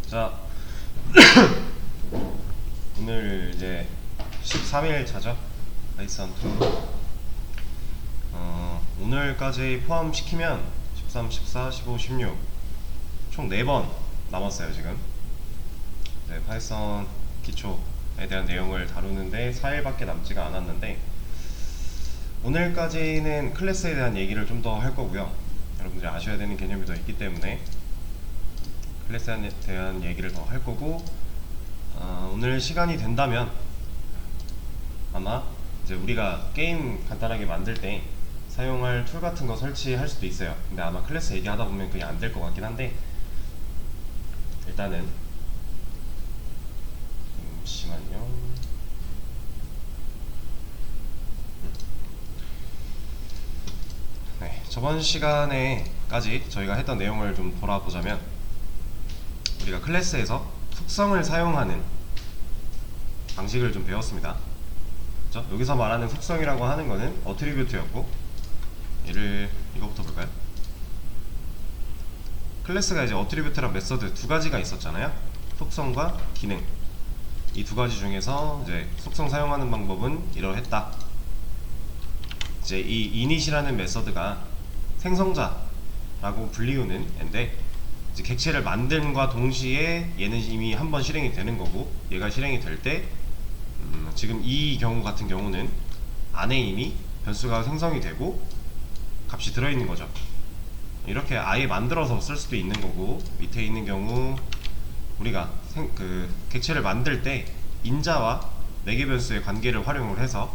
자, 오늘 이제 13일 차죠. 파이썬 2. 오늘까지 포함시키면 13, 14, 15, 16 총 4번 남았어요 지금. 네, 파이썬 기초에 대한 내용을 다루는데 4일밖에 남지가 않았는데, 오늘까지는 클래스에 대한 얘기를 좀 더 할 거고요. 여러분들이 아셔야 되는 개념이 더 있기 때문에 클래스에 대한 얘기를 더 할 거고, 오늘 시간이 된다면 아마 이제 우리가 게임 간단하게 만들 때 사용할 툴 같은 거 설치할 수도 있어요. 근데 아마 클래스 얘기하다 보면 그게 안 될 것 같긴 한데, 일단은 잠시만요. 네, 저번 시간에까지 저희가 했던 내용을 좀 돌아보자면, 우리가 클래스에서 속성을 사용하는 방식을 좀 배웠습니다. 그렇죠? 여기서 말하는 속성이라고 하는 거는 어트리뷰트였고, 얘를 이거부터 볼까요? 클래스가 이제 어트리뷰트랑 메서드 두 가지가 있었잖아요. 속성과 기능. 이 두 가지 중에서 이제 속성 사용하는 방법은 이러했다. 이제 이 init이라는 메서드가 생성자라고 불리우는 앤데, 이제 객체를 만듦과 동시에 얘는 이미 한번 실행이 되는 거고, 얘가 실행이 될 때 지금 이 경우 같은 경우는 안에 이미 변수가 생성이 되고 값이 들어있는 거죠. 이렇게 아예 만들어서 쓸 수도 있는 거고, 밑에 있는 경우 우리가 객체를 만들 때 인자와 매개 변수의 관계를 활용을 해서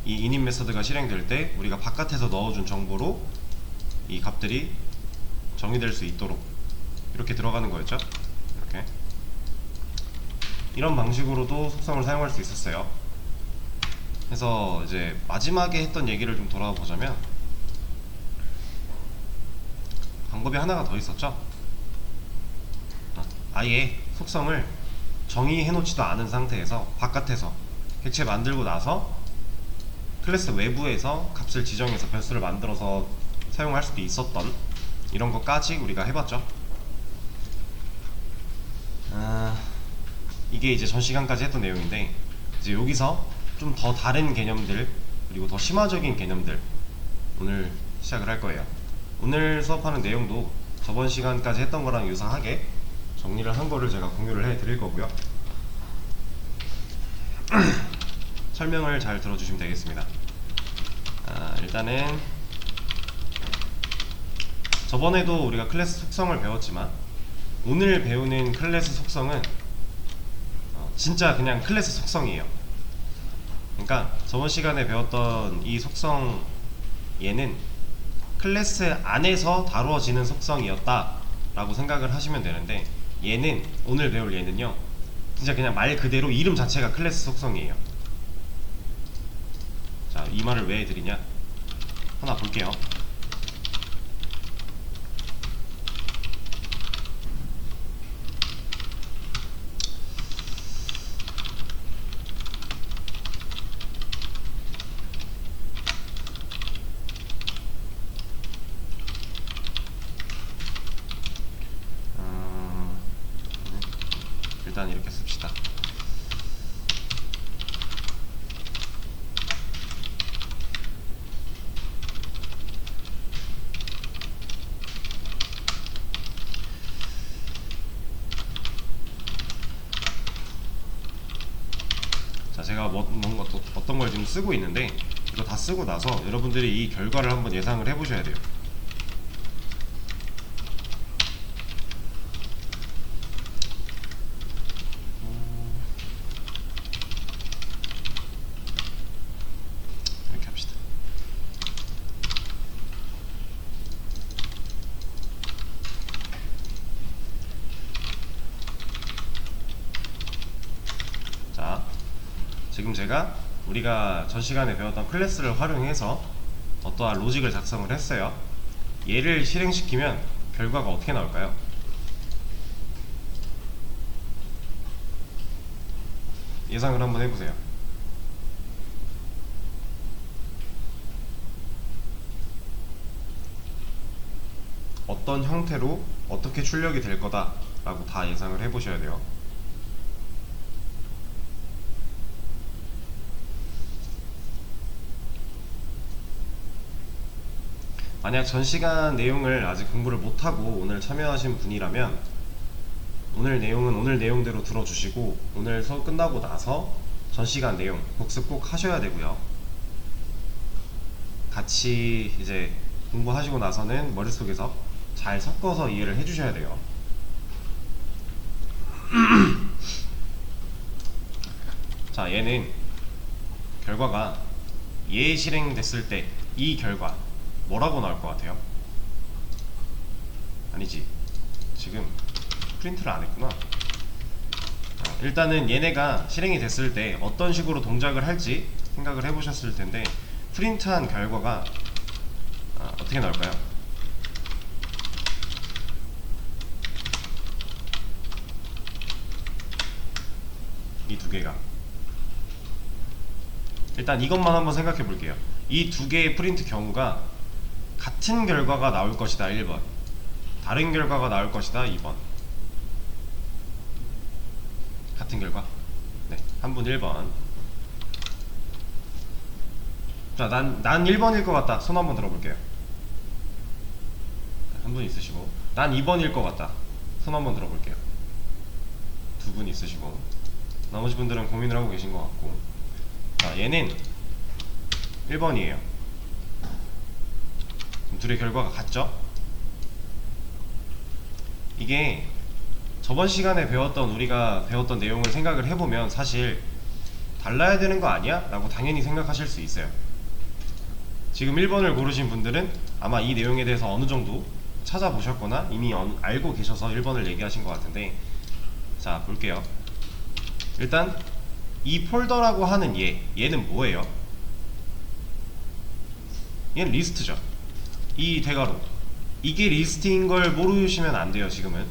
이 init 메서드가 실행될 때 우리가 바깥에서 넣어준 정보로 이 값들이 정의될 수 있도록 이렇게 들어가는 거였죠. 이렇게 이런 방식으로도 속성을 사용할 수 있었어요. 그래서 이제 마지막에 했던 얘기를 좀 돌아보자면, 방법이 하나가 더 있었죠. 아예 속성을 정의해 놓지도 않은 상태에서 바깥에서 객체 만들고 나서 클래스 외부에서 값을 지정해서 변수를 만들어서 사용할 수도 있었던 이런 것까지 우리가 해봤죠. 이게 이제 전 시간까지 했던 내용인데, 이제 여기서 좀 더 다른 개념들, 그리고 더 심화적인 개념들 오늘 시작을 할 거예요. 오늘 수업하는 내용도 저번 시간까지 했던 거랑 유사하게 정리를 한 거를 제가 공유를 해 드릴 거고요. 설명을 잘 들어주시면 되겠습니다. 일단은 저번에도 우리가 클래스 속성을 배웠지만, 오늘 배우는 클래스 속성은 진짜 그냥 클래스 속성이에요. 그러니까 저번 시간에 배웠던 이 속성, 얘는 클래스 안에서 다루어지는 속성이었다 라고 생각을 하시면 되는데, 얘는, 오늘 배울 얘는요, 진짜 그냥 말 그대로 이름 자체가 클래스 속성이에요. 자, 이 말을 왜 드리냐, 하나 볼게요. 일단 이렇게 씁시다. 자, 제가 뭔가 또 어떤 걸 지금 쓰고 있는데, 이거 다 쓰고 나서 여러분들이 이 결과를 한번 예상을 해보셔야 돼요. 이렇게 합시다. 자, 지금 제가 우리가 전 시간에 배웠던 클래스를 활용해서 어떠한 로직을 작성을 했어요. 얘를 실행시키면 결과가 어떻게 나올까요? 예상을 한번 해보세요. 어떤 형태로 어떻게 출력이 될 거다 라고 다 예상을 해보셔야 돼요. 만약 전시간 내용을 아직 공부를 못하고 오늘 참여하신 분이라면 오늘 내용은 오늘 내용대로 들어주시고 오늘 수업 끝나고 나서 전시간 내용 복습 꼭 하셔야 되고요. 같이 이제 공부하시고 나서는 머릿속에서 잘 섞어서 이해를 해주셔야 돼요. 자, 얘는 결과가 얘 실행됐을 때 이 결과 뭐라고 나올 것 같아요? 아니지, 지금 프린트를 안 했구나. 일단은 얘네가 실행이 됐을 때 어떤 식으로 동작을 할지 생각을 해보셨을 텐데 프린트한 결과가 어떻게 나올까요? 이 두 개가, 일단 이것만 한번 생각해 볼게요. 이 두 개의 프린트 경우가 같은 결과가 나올 것이다 1번, 다른 결과가 나올 것이다 2번. 같은 결과? 네, 한 분 1번. 자, 난 1번일 것 같다. 손 한번 들어볼게요. 한 분 있으시고, 난 2번일 것 같다. 손 한번 들어볼게요. 두 분 있으시고, 나머지 분들은 고민을 하고 계신 것 같고. 자, 얘는 1번이에요. 둘의 결과가 같죠? 이게 저번 시간에 우리가 배웠던 내용을 생각을 해보면 사실 달라야 되는 거 아니야? 라고 당연히 생각하실 수 있어요. 지금 1번을 고르신 분들은 아마 이 내용에 대해서 어느 정도 찾아보셨거나 이미 알고 계셔서 1번을 얘기하신 것 같은데, 자, 볼게요. 일단 이 폴더라고 하는 얘는 뭐예요? 얘는 리스트죠. 이 대괄호, 이게 리스트인 걸 모르시면 안 돼요. 지금은,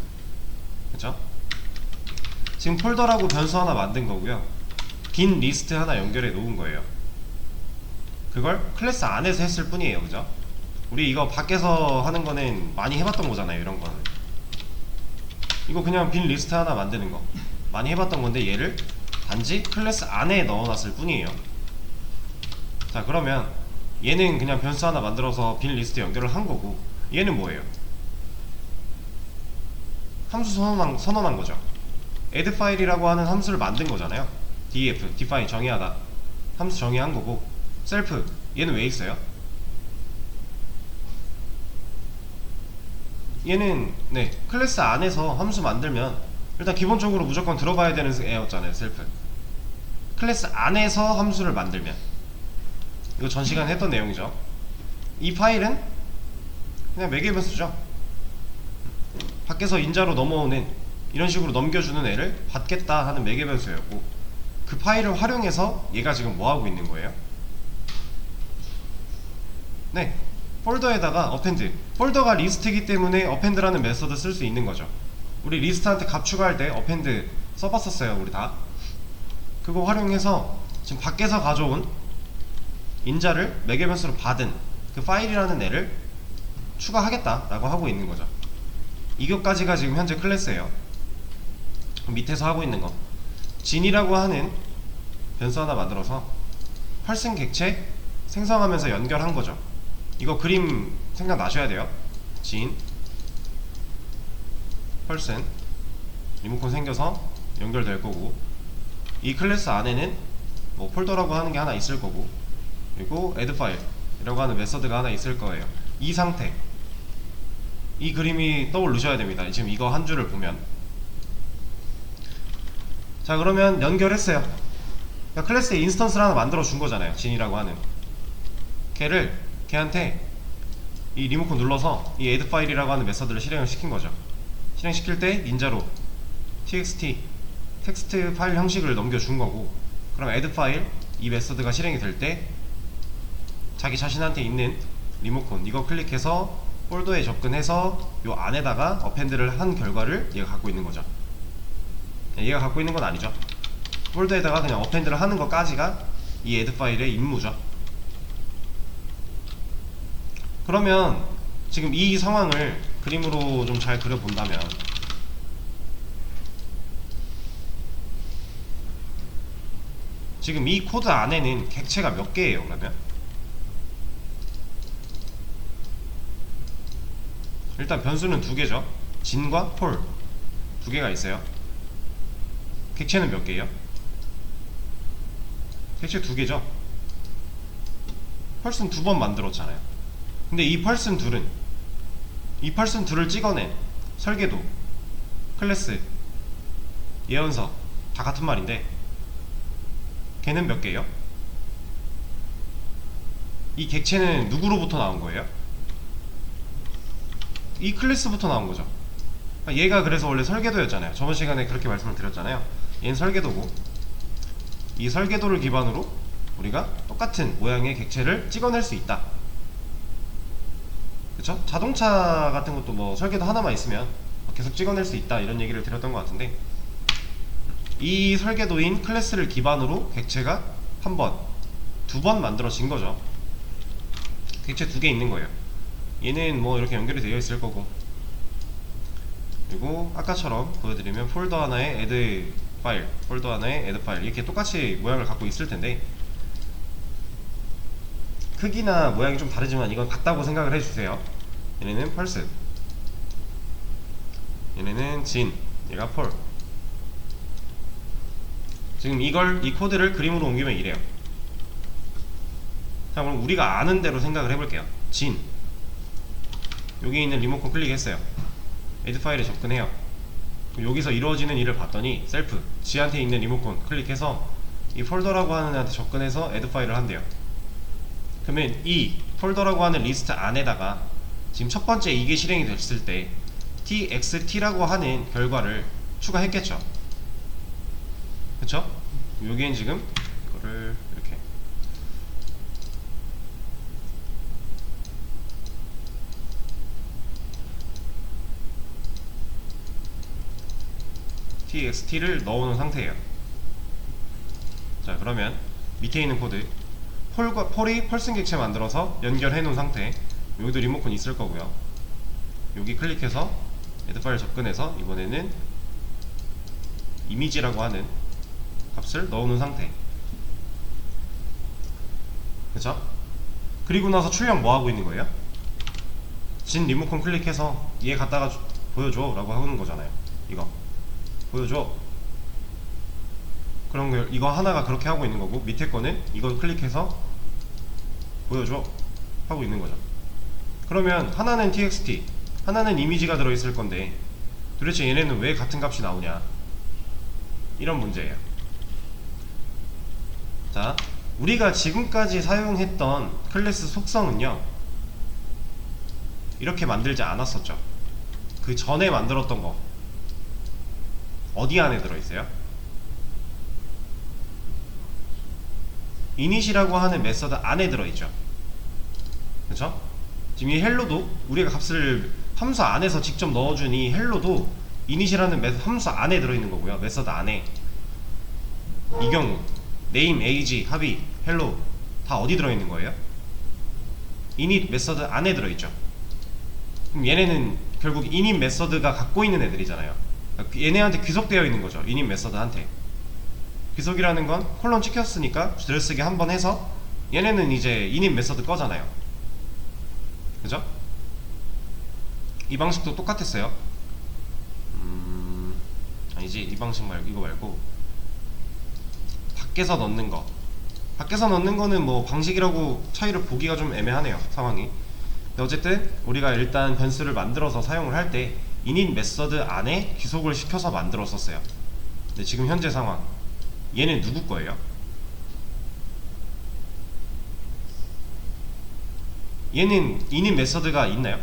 그쵸? 지금 폴더라고 변수 하나 만든 거고요, 빈 리스트 하나 연결해 놓은 거예요. 그걸 클래스 안에서 했을 뿐이에요. 그죠? 우리 이거 밖에서 하는 거는 많이 해봤던 거잖아요. 이런 거는 이거 그냥 빈 리스트 하나 만드는 거 많이 해봤던 건데, 얘를 단지 클래스 안에 넣어놨을 뿐이에요. 자, 그러면 얘는 그냥 변수 하나 만들어서 빈 리스트 연결을 한 거고, 얘는 뭐예요? 함수 선언한 거죠. add 파일이라고 하는 함수를 만든 거잖아요. def, define, 정의하다. 함수 정의한 거고, self, 얘는 왜 있어요? 얘는 네, 클래스 안에서 함수 만들면 일단 기본적으로 무조건 들어가야 되는 애였잖아요. self. 클래스 안에서 함수를 만들면, 이거 전 시간에 했던 내용이죠. 이 파일은 그냥 매개변수죠. 밖에서 인자로 넘어오는, 이런 식으로 넘겨주는 애를 받겠다 하는 매개변수였고, 그 파일을 활용해서 얘가 지금 뭐하고 있는 거예요? 네, 폴더에다가 어펜드, 폴더가 리스트이기 때문에 어펜드라는 메서드 쓸 수 있는 거죠. 우리 리스트한테 값 추가할 때 어펜드 써봤었어요. 우리 다 그거 활용해서 지금 밖에서 가져온 인자를 매개변수로 받은 그 파일이라는 애를 추가하겠다 라고 하고 있는 거죠. 이것까지가 지금 현재 클래스예요. 밑에서 하고 있는 거, 진이라고 하는 변수 하나 만들어서 펄슨 객체 생성하면서 연결한 거죠. 이거 그림 생각나셔야 돼요. 진 펄슨 리모컨 생겨서 연결될 거고, 이 클래스 안에는 뭐 폴더라고 하는 게 하나 있을 거고, 그리고 add 파일이라고 하는 메서드가 하나 있을 거예요. 이 상태, 이 그림이 떠오르셔야 됩니다. 지금 이거 한 줄을 보면. 자, 그러면 연결했어요. 그러니까 클래스에 인스턴스를 하나 만들어 준 거잖아요. 진이라고 하는 걔한테 이 리모컨 눌러서 이 add 파일이라고 하는 메서드를 실행을 시킨 거죠. 실행시킬 때 닌자로 txt 텍스트 파일 형식을 넘겨준 거고, 그럼 add 파일 이 메서드가 실행이 될 때 자기 자신한테 있는 리모컨 이거 클릭해서 폴더에 접근해서 요 안에다가 어펜드를 한 결과를 얘가 갖고 있는 거죠. 얘가 갖고 있는 건 아니죠. 폴더에다가 그냥 어펜드를 하는 것까지가 이 add 파일의 임무죠. 그러면 지금 이 상황을 그림으로 좀 잘 그려본다면, 지금 이 코드 안에는 객체가 몇 개예요 그러면? 일단 변수는 두 개죠. 진과 폴 두 개가 있어요. 객체는 몇 개예요? 객체 두 개죠. 펄슨 두 번 만들었잖아요. 근데 이 펄슨 둘을 찍어낸 설계도, 클래스, 예언서 다 같은 말인데 걔는 몇 개예요? 이 객체는 누구로부터 나온 거예요? 이 클래스부터 나온 거죠. 얘가 그래서 원래 설계도였잖아요. 저번 시간에 그렇게 말씀을 드렸잖아요. 얘는 설계도고, 이 설계도를 기반으로 우리가 똑같은 모양의 객체를 찍어낼 수 있다. 그쵸? 자동차 같은 것도 뭐 설계도 하나만 있으면 계속 찍어낼 수 있다 이런 얘기를 드렸던 것 같은데, 이 설계도인 클래스를 기반으로 객체가 한 번, 두 번 만들어진 거죠. 객체 두 개 있는 거예요. 얘는 뭐 이렇게 연결이 되어 있을 거고, 그리고 아까처럼 보여드리면 폴더 하나에 add 파일, 폴더 하나에 add 파일 이렇게 똑같이 모양을 갖고 있을 텐데, 크기나 모양이 좀 다르지만 이건 같다고 생각을 해주세요. 얘네는 펄슨, 얘네는 진, 얘가 폴. 지금 이 코드를 그림으로 옮기면 이래요. 자, 그럼 우리가 아는 대로 생각을 해볼게요. 진, 여기 있는 리모컨 클릭했어요. add 파일에 접근해요. 여기서 이루어지는 일을 봤더니 셀프, 지한테 있는 리모컨 클릭해서 이 폴더라고 하는 애한테 접근해서 add 파일을 한대요. 그러면 이 폴더라고 하는 리스트 안에다가 지금 첫 번째 이게 실행이 됐을 때 txt라고 하는 결과를 추가했겠죠. 그쵸? 여기엔 지금 이거를 이렇게 txt를 넣어놓은 상태예요. 자, 그러면 밑에 있는 코드, 폴이 펄슨 객체 만들어서 연결해 놓은 상태, 여기도 리모컨 있을 거고요. 여기 클릭해서 add 파일 접근해서 이번에는 이미지라고 하는 값을 넣어놓은 상태. 그쵸? 그리고 나서 출력 뭐 하고 있는 거예요? 진 리모컨 클릭해서 얘 갖다가 보여줘 라고 하는 거잖아요. 이거 보여줘. 그런 거, 이거 하나가 그렇게 하고 있는 거고, 밑에 거는 이거 클릭해서 보여줘 하고 있는 거죠. 그러면 하나는 txt, 하나는 이미지가 들어있을 건데 도대체 얘네는 왜 같은 값이 나오냐, 이런 문제예요. 자, 우리가 지금까지 사용했던 클래스 속성은요 이렇게 만들지 않았었죠. 그 전에 만들었던 거 어디 안에 들어있어요? init이라고 하는 메서드 안에 들어있죠. 그쵸? 지금 이 헬로도 우리가 값을 함수 안에서 직접 넣어준 이 헬로도 init이라는 함수 안에 들어있는 거고요. 메서드 안에. 이 경우 name, age, 합의, hello 다 어디 들어있는 거예요? init 메서드 안에 들어있죠. 그럼 얘네는 결국 init 메서드가 갖고 있는 애들이잖아요. 얘네한테 귀속되어 있는 거죠. init 메서드한테. 귀속이라는 건 콜론 찍혔으니까 들여쓰기 한번 해서 얘네는 이제 init 메서드 거잖아요. 그죠? 이 방식도 똑같았어요. 아니지, 이 방식 말고 이거 말고 밖에서 넣는 거. 밖에서 넣는 거는 뭐 방식이라고 차이를 보기가 좀 애매하네요, 상황이. 근데 어쨌든 우리가 일단 변수를 만들어서 사용을 할 때 init 메서드 안에 귀속을 시켜서 만들었었어요. 근데 지금 현재 상황, 얘는 누구 거예요? 얘는 init 메서드가 있나요?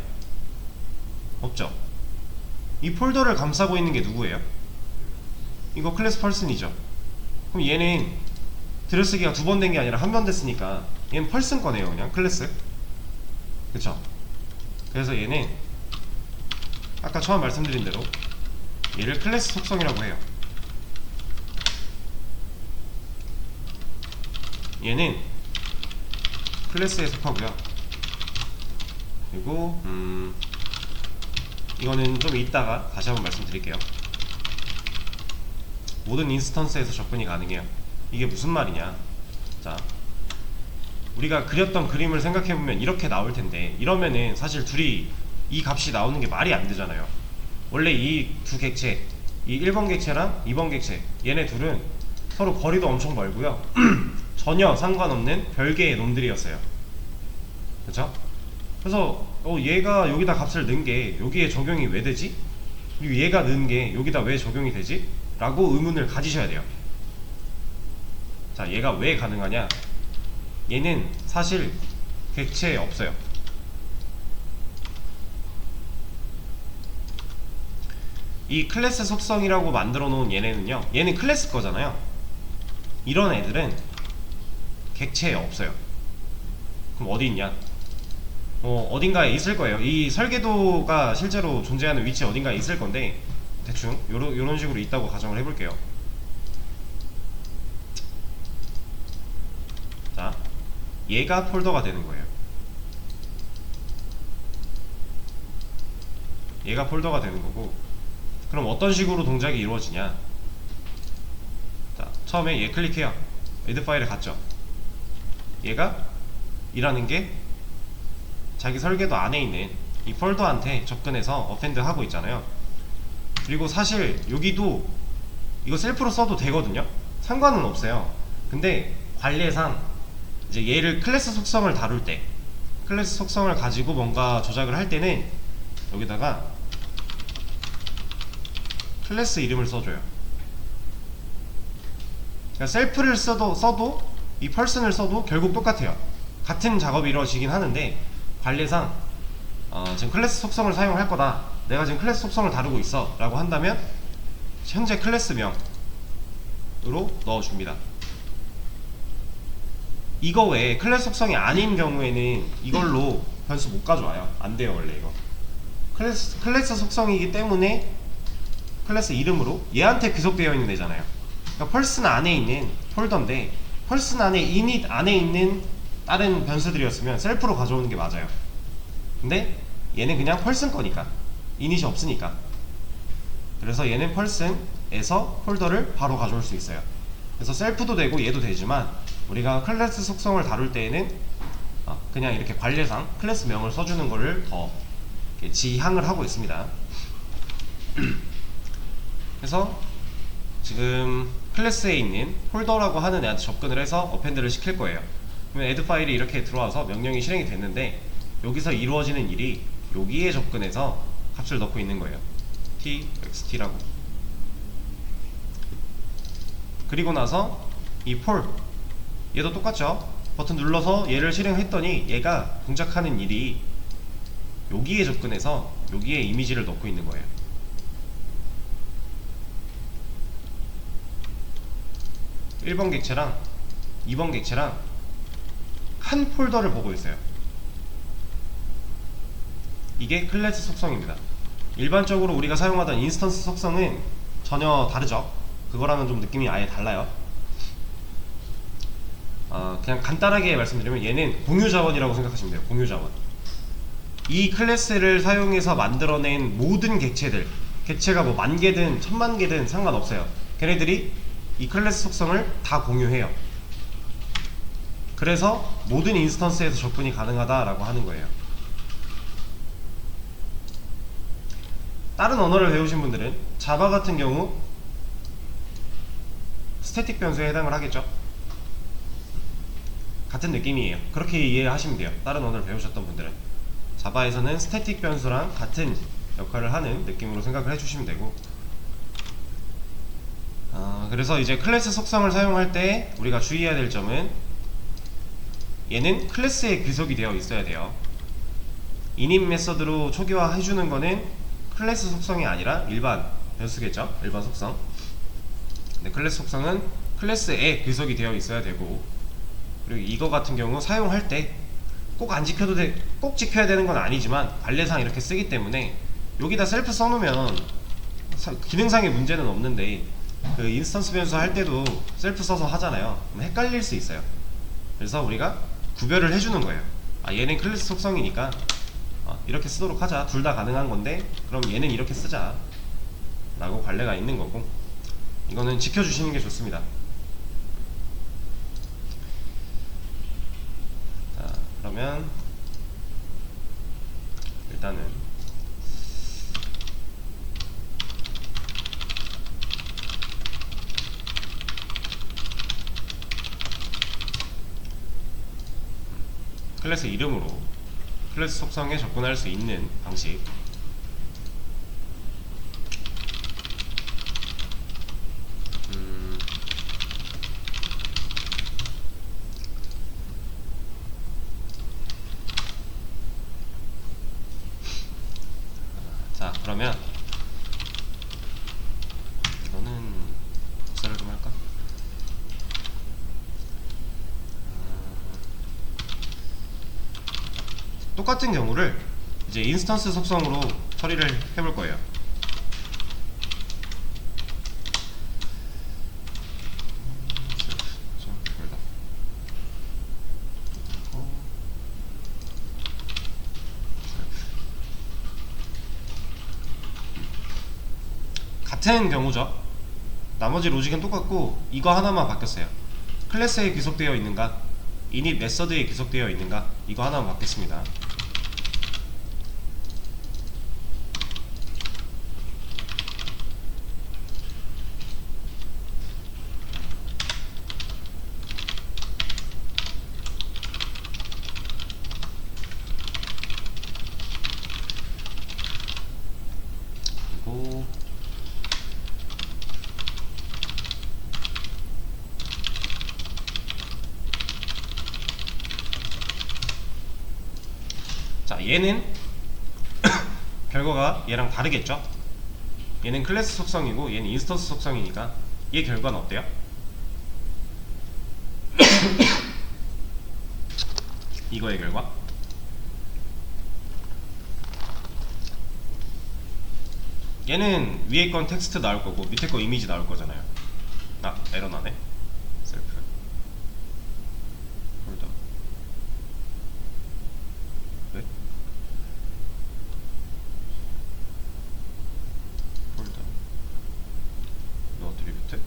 없죠. 이 폴더를 감싸고 있는 게 누구예요? 이거 클래스 펄슨이죠. 그럼 얘는 들여쓰기가 두 번 된 게 아니라 한 번 됐으니까 얘는 펄슨 거네요, 그냥 클래스. 그쵸? 그래서 얘는 아까 처음 말씀드린 대로 얘를 클래스 속성이라고 해요. 얘는 클래스에 속하고요. 그리고 이거는 좀 이따가 다시 한번 말씀드릴게요. 모든 인스턴스에서 접근이 가능해요. 이게 무슨 말이냐. 자, 우리가 그렸던 그림을 생각해보면 이렇게 나올 텐데, 이러면은 사실 둘이 이 값이 나오는 게 말이 안 되잖아요. 원래 이 두 객체, 이 1번 객체랑 2번 객체, 얘네 둘은 서로 거리도 엄청 멀고요. 전혀 상관없는 별개의 놈들이었어요. 그쵸? 그래서 얘가 여기다 값을 넣은 게 여기에 적용이 왜 되지? 그리고 얘가 넣은 게 여기다 왜 적용이 되지? 라고 의문을 가지셔야 돼요. 자, 얘가 왜 가능하냐? 얘는 사실 객체에 없어요. 이 클래스 속성이라고 만들어 놓은 얘네는요, 얘는 클래스 거잖아요. 이런 애들은 객체에 없어요. 그럼 어디 있냐? 어딘가에 있을 거예요. 이 설계도가 실제로 존재하는 위치 어딘가에 있을 건데, 대충 요런 식으로 있다고 가정을 해볼게요. 자, 얘가 폴더가 되는 거예요. 얘가 폴더가 되는 거고, 그럼 어떤 식으로 동작이 이루어지냐? 자, 처음에 얘 클릭해요. 애드 파일에 갔죠. 얘가 이라는 게 자기 설계도 안에 있는 이 폴더한테 접근해서 어펜드 하고 있잖아요. 그리고 사실 여기도 이거 셀프로 써도 되거든요. 상관은 없어요. 근데 관례상 이제 얘를 클래스 속성을 다룰 때, 클래스 속성을 가지고 뭔가 조작을 할 때는 여기다가 클래스 이름을 써줘요. 그러니까 셀프를 써도 이 person을 써도 결국 똑같아요. 같은 작업이 이루어지긴 하는데, 관례상 지금 클래스 속성을 사용할 거다, 내가 지금 클래스 속성을 다루고 있어 라고 한다면 현재 클래스명으로 넣어줍니다. 이거 외에 클래스 속성이 아닌 경우에는 이걸로 변수 못 가져와요. 안 돼요, 원래 이거. 클래스 속성이기 때문에 클래스 이름으로 얘한테 귀속되어 있는 애잖아요. 그러니까 person 안에 있는 폴더인데, person 안에 init 안에 있는 다른 변수들이었으면 셀프로 가져오는 게 맞아요. 근데 얘는 그냥 person 거니까, init이 없으니까. 그래서 얘는 person에서 폴더를 바로 가져올 수 있어요. 그래서 셀프도 되고 얘도 되지만, 우리가 클래스 속성을 다룰 때에는 그냥 이렇게 관례상 클래스명을 써주는 거를 더 지향을 하고 있습니다. 그래서 지금 클래스에 있는 폴더라고 하는 애한테 접근을 해서 어펜드를 시킬 거예요. 그러면 애드 파일이 이렇게 들어와서 명령이 실행이 됐는데, 여기서 이루어지는 일이 여기에 접근해서 값을 넣고 있는 거예요. txt라고. 그리고 나서 이 폴, 얘도 똑같죠. 버튼 눌러서 얘를 실행했더니 얘가 동작하는 일이 여기에 접근해서 여기에 이미지를 넣고 있는 거예요. (1번) 객체랑 (2번) 객체랑 한 폴더를 보고 있어요. 이게 클래스 속성입니다. 일반적으로 우리가 사용하던 인스턴스 속성은 전혀 다르죠. 그거랑은 좀 느낌이 아예 달라요. 그냥 간단하게 말씀드리면 얘는 공유 자원이라고 생각하시면 돼요. 공유 자원. 이 클래스를 사용해서 만들어낸 모든 객체들, 객체가 뭐 10,000개든 10,000,000개든 상관없어요. 걔네들이 이 클래스 속성을 다 공유해요. 그래서 모든 인스턴스에서 접근이 가능하다라고 하는 거예요. 다른 언어를 배우신 분들은 자바 같은 경우 스태틱 변수에 해당을 하겠죠. 같은 느낌이에요. 그렇게 이해하시면 돼요. 다른 언어를 배우셨던 분들은 자바에서는 스태틱 변수랑 같은 역할을 하는 느낌으로 생각을 해주시면 되고, 그래서 이제 클래스 속성을 사용할 때 우리가 주의해야 될 점은, 얘는 클래스에 귀속이 되어 있어야 돼요. init 메서드로 초기화 해주는 거는 클래스 속성이 아니라 일반 변수겠죠. 일반 속성. 근데 클래스 속성은 클래스에 귀속이 되어 있어야 되고, 그리고 이거 같은 경우 사용할 때 꼭 안 지켜도 꼭 지켜야 되는 건 아니지만 관례상 이렇게 쓰기 때문에 여기다 셀프 써놓으면 기능상의 문제는 없는데, 그 인스턴스 변수 할 때도 셀프 써서 하잖아요. 그럼 헷갈릴 수 있어요. 그래서 우리가 구별을 해주는 거예요. 얘는 클래스 속성이니까 이렇게 쓰도록 하자. 둘 다 가능한 건데 그럼 얘는 이렇게 쓰자 라고 관례가 있는 거고, 이거는 지켜주시는 게 좋습니다. 그러면 일단은 클래스 이름으로 클래스 속성에 접근할 수 있는 방식. 자, 그러면 이거는 복사를 좀 할까? 똑같은 경우를 이제 인스턴스 속성으로 처리를 해볼 거예요. 같은 경우죠. 나머지 로직은 똑같고 이거 하나만 바뀌었어요. 클래스에 귀속되어 있는가, init 메서드에 귀속되어 있는가, 이거 하나만 바뀌었습니다. 그리고 자, 얘는 결과가 얘랑 다르겠죠? 얘는 클래스 속성이고 얘는 인스턴스 속성이니까 얘 결과는 어때요? 이거의 결과 얘는 위에 건 텍스트 나올 거고 밑에 거 이미지 나올 거잖아요. 아, 에러 나네. 셀프 홀더. 왜? 홀더 너 어트리뷰트?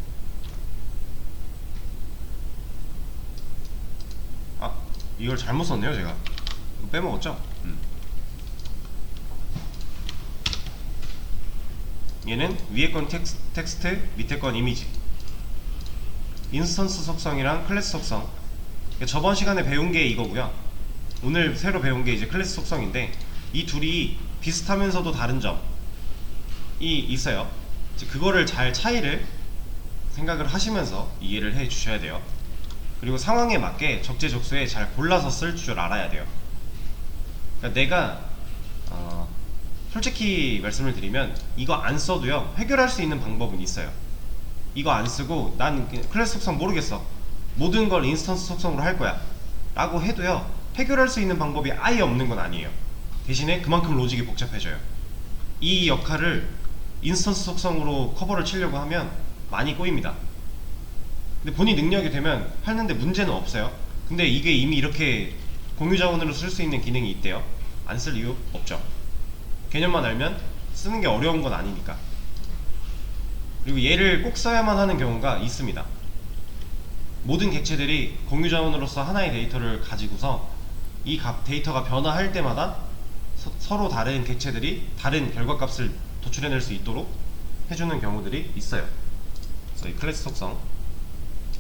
아, 이걸 잘못 썼네요 제가. 이거 빼먹었죠? 얘는 위에 건 텍스트, 밑에 건 이미지. 인스턴스 속성이랑 클래스 속성. 저번 시간에 배운 게 이거고요. 오늘 새로 배운 게 이제 클래스 속성인데 이 둘이 비슷하면서도 다른 점이 있어요. 그거를 잘 차이를 생각을 하시면서 이해를 해 주셔야 돼요. 그리고 상황에 맞게 적재적소에 잘 골라서 쓸 줄 알아야 돼요. 그러니까 내가 솔직히 말씀을 드리면 이거 안 써도요 해결할 수 있는 방법은 있어요. 이거 안 쓰고 난 클래스 속성 모르겠어, 모든 걸 인스턴스 속성으로 할 거야 라고 해도요 해결할 수 있는 방법이 아예 없는 건 아니에요. 대신에 그만큼 로직이 복잡해져요. 이 역할을 인스턴스 속성으로 커버를 치려고 하면 많이 꼬입니다. 근데 본인 능력이 되면 하는데 문제는 없어요. 근데 이게 이미 이렇게 공유 자원으로 쓸 수 있는 기능이 있대요. 안 쓸 이유 없죠. 개념만 알면 쓰는 게 어려운 건 아니니까. 그리고 얘를 꼭 써야만 하는 경우가 있습니다. 모든 객체들이 공유 자원으로서 하나의 데이터를 가지고서 이 데이터가 변화할 때마다 서로 다른 객체들이 다른 결과값을 도출해낼 수 있도록 해주는 경우들이 있어요. 그래서 이 클래스 속성,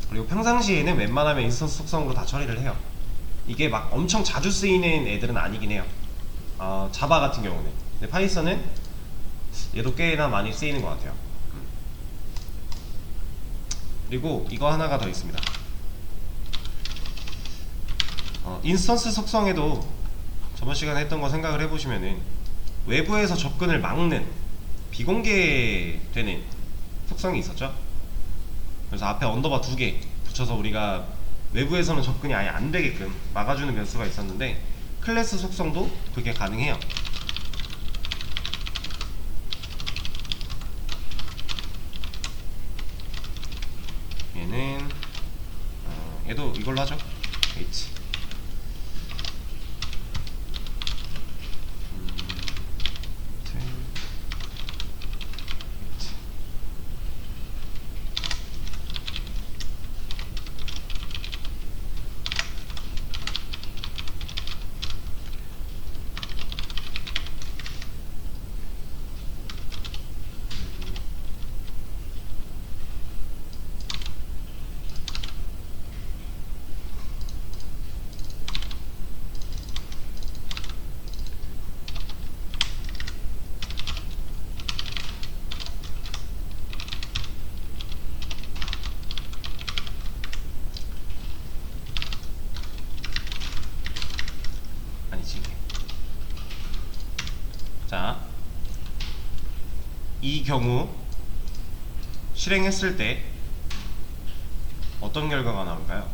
그리고 평상시에는 웬만하면 인스턴스 속성으로 다 처리를 해요. 이게 막 엄청 자주 쓰이는 애들은 아니긴 해요. 자바 같은 경우는. 근데 파이썬은 얘도 꽤나 많이 쓰이는 것 같아요. 그리고 이거 하나가 더 있습니다. 인스턴스 속성에도 저번 시간에 했던 거 생각을 해보시면은 외부에서 접근을 막는 비공개되는 속성이 있었죠. 그래서 앞에 언더바 2개 붙여서 우리가 외부에서는 접근이 아예 안 되게끔 막아주는 변수가 있었는데 클래스 속성도 그게 가능해요. 얘는 얘도 이걸로 하죠. H. 이 경우 실행했을 때 어떤 결과가 나올까요?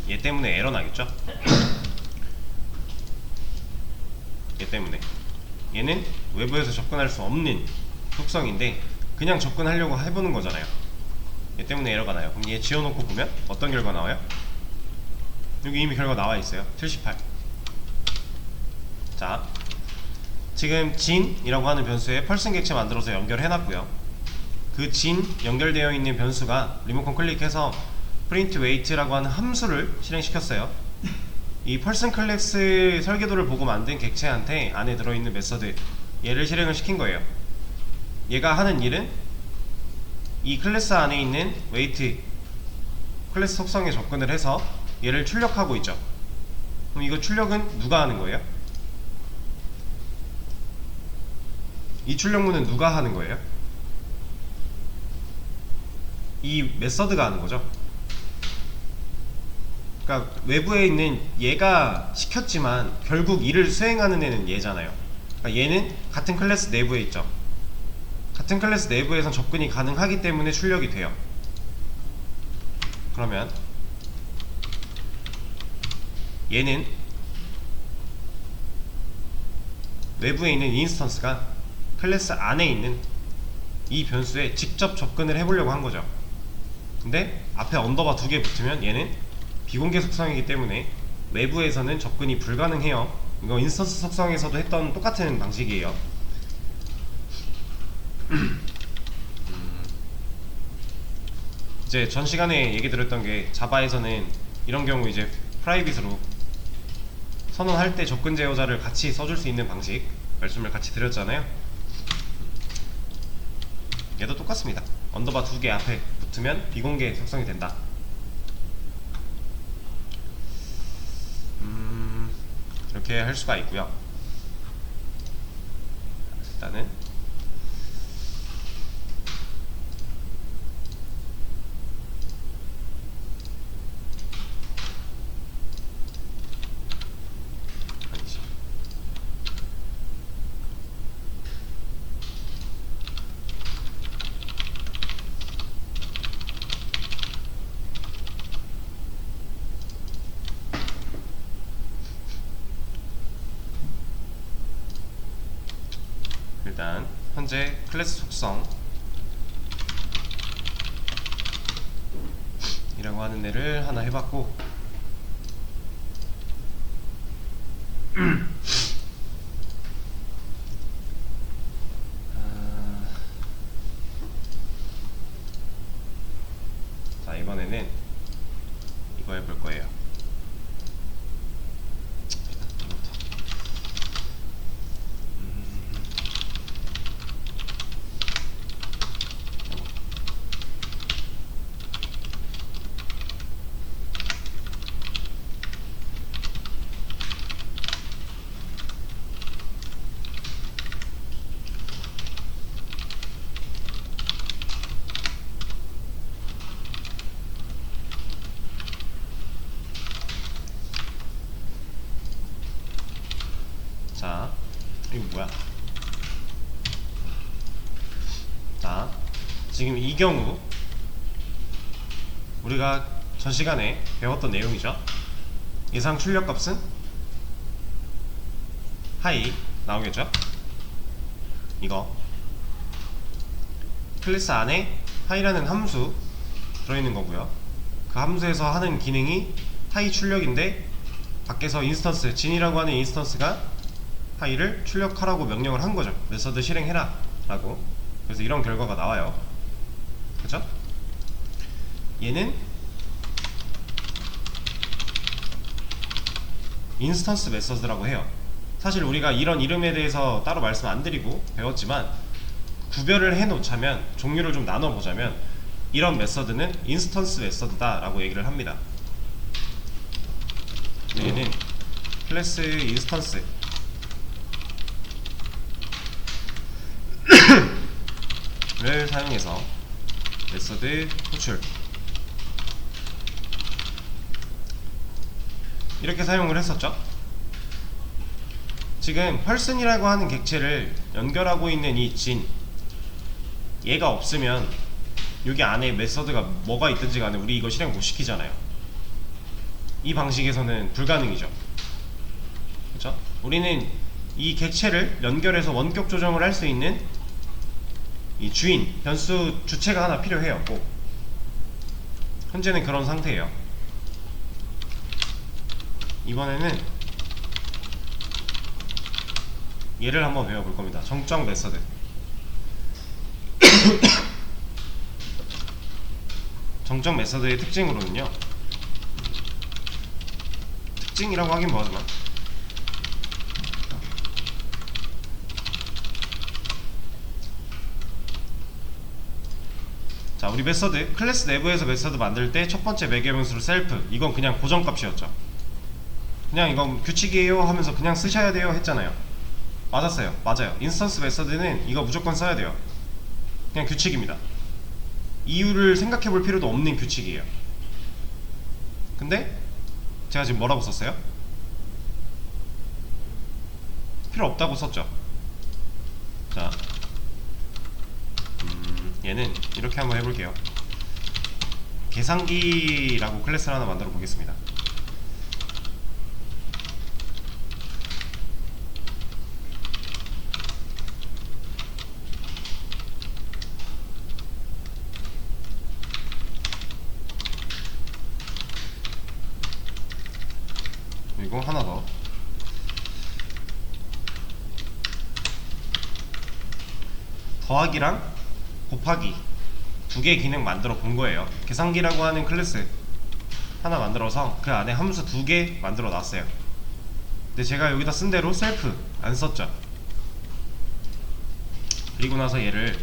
얘 때문에 에러 나겠죠? 얘 때문에. 얘는 외부에서 접근할 수 없는 속성인데 그냥 접근하려고 해보는 거잖아요. 얘 때문에 에러가 나요. 그럼 얘 지워놓고 보면 어떤 결과 나와요? 여기 이미 결과 나와 있어요. 78. 자, 지금 진이라고 하는 변수에 펄슨 객체 만들어서 연결해놨고요. 그 진 연결되어 있는 변수가 리모컨 클릭해서 print weight라고 하는 함수를 실행시켰어요. 이 펄슨 클래스 설계도를 보고 만든 객체한테 안에 들어있는 메서드 얘를 실행을 시킨 거예요. 얘가 하는 일은 이 클래스 안에 있는 weight 클래스 속성에 접근을 해서 얘를 출력하고 있죠. 그럼 이거 출력은 누가 하는 거예요? 이 출력문은 누가 하는 거예요? 이 메서드가 하는 거죠. 그러니까 외부에 있는 얘가 시켰지만 결국 일을 수행하는 애는 얘잖아요. 그러니까 얘는 같은 클래스 내부에 있죠. 같은 클래스 내부에선 접근이 가능하기 때문에 출력이 돼요. 그러면 얘는 외부에 있는 인스턴스가 클래스 안에 있는 이 변수에 직접 접근을 해보려고 한 거죠. 근데 앞에 언더바 2개 붙으면 얘는 비공개 속성이기 때문에 외부에서는 접근이 불가능해요. 이거 인스턴스 속성에서도 했던 똑같은 방식이에요. 이제 전 시간에 얘기 드렸던 게 자바에서는 이런 경우 이제 프라이빗으로 선언할 때 접근 제어자를 같이 써줄 수 있는 방식 말씀을 같이 드렸잖아요. 얘도 똑같습니다. 언더바 2개 앞에 붙으면 비공개 속성이 된다. 이렇게 할 수가 있고요. 일단은 일단 현재 클래스 속성 이라고 하는 애를 하나 해봤고 자, 이번에는 이거 해볼 거예요. 자, 이거 뭐야? 자, 지금 이 경우 우리가 전 시간에 배웠던 내용이죠. 예상 출력 값은 하이 나오겠죠? 이거 클래스 안에 하이라는 함수 들어있는 거고요. 그 함수에서 하는 기능이 하이 출력인데 밖에서 인스턴스, 진이라고 하는 인스턴스가 하이를 출력하라고 명령을 한 거죠. 메서드 실행해라 라고. 그래서 이런 결과가 나와요. 그죠? 얘는 인스턴스 메서드라고 해요. 사실 우리가 이런 이름에 대해서 따로 말씀 안 드리고 배웠지만 구별을 해 놓자면, 종류를 좀 나눠 보자면 이런 메서드는 인스턴스 메서드다 라고 얘기를 합니다. 얘는 클래스 인스턴스 를 사용해서 메서드 호출 이렇게 사용을 했었죠. 지금 person이라고 하는 객체를 연결하고 있는 이 진, 얘가 없으면 여기 안에 메서드가 뭐가 있든지 간에 우리 이거 실행 못 시키잖아요. 이 방식에서는 불가능이죠. 그쵸? 우리는 이 객체를 연결해서 원격 조정을 할 수 있는 이 주인, 변수 주체가 하나 필요해요. 꼭. 현재는 그런 상태예요. 이번에는 얘를 한번 배워볼 겁니다. 정적 메서드. 정적 메서드의 특징으로는요, 특징이라고 하긴 뭐하지만, 자, 우리 메서드, 클래스 내부에서 메서드 만들 때 첫 번째 매개 변수로 셀프, 이건 그냥 고정값이었죠. 그냥 이건 규칙이에요 하면서 그냥 쓰셔야 돼요 했잖아요. 맞았어요. 맞아요. 인스턴스 메서드는 이거 무조건 써야 돼요. 그냥 규칙입니다. 이유를 생각해 볼 필요도 없는 규칙이에요. 근데 제가 지금 뭐라고 썼어요? 필요 없다고 썼죠. 자, 얘는 이렇게 한번 해볼게요. 계산기라고 클래스를 하나 만들어 보겠습니다. 그리고 하나 더, 더하기랑 곱하기 두 개의 기능 만들어 본 거예요. 계산기라고 하는 클래스 하나 만들어서 그 안에 함수 두 개 만들어 놨어요. 근데 제가 여기다 쓴 대로 셀프 안 썼죠. 그리고 나서 얘를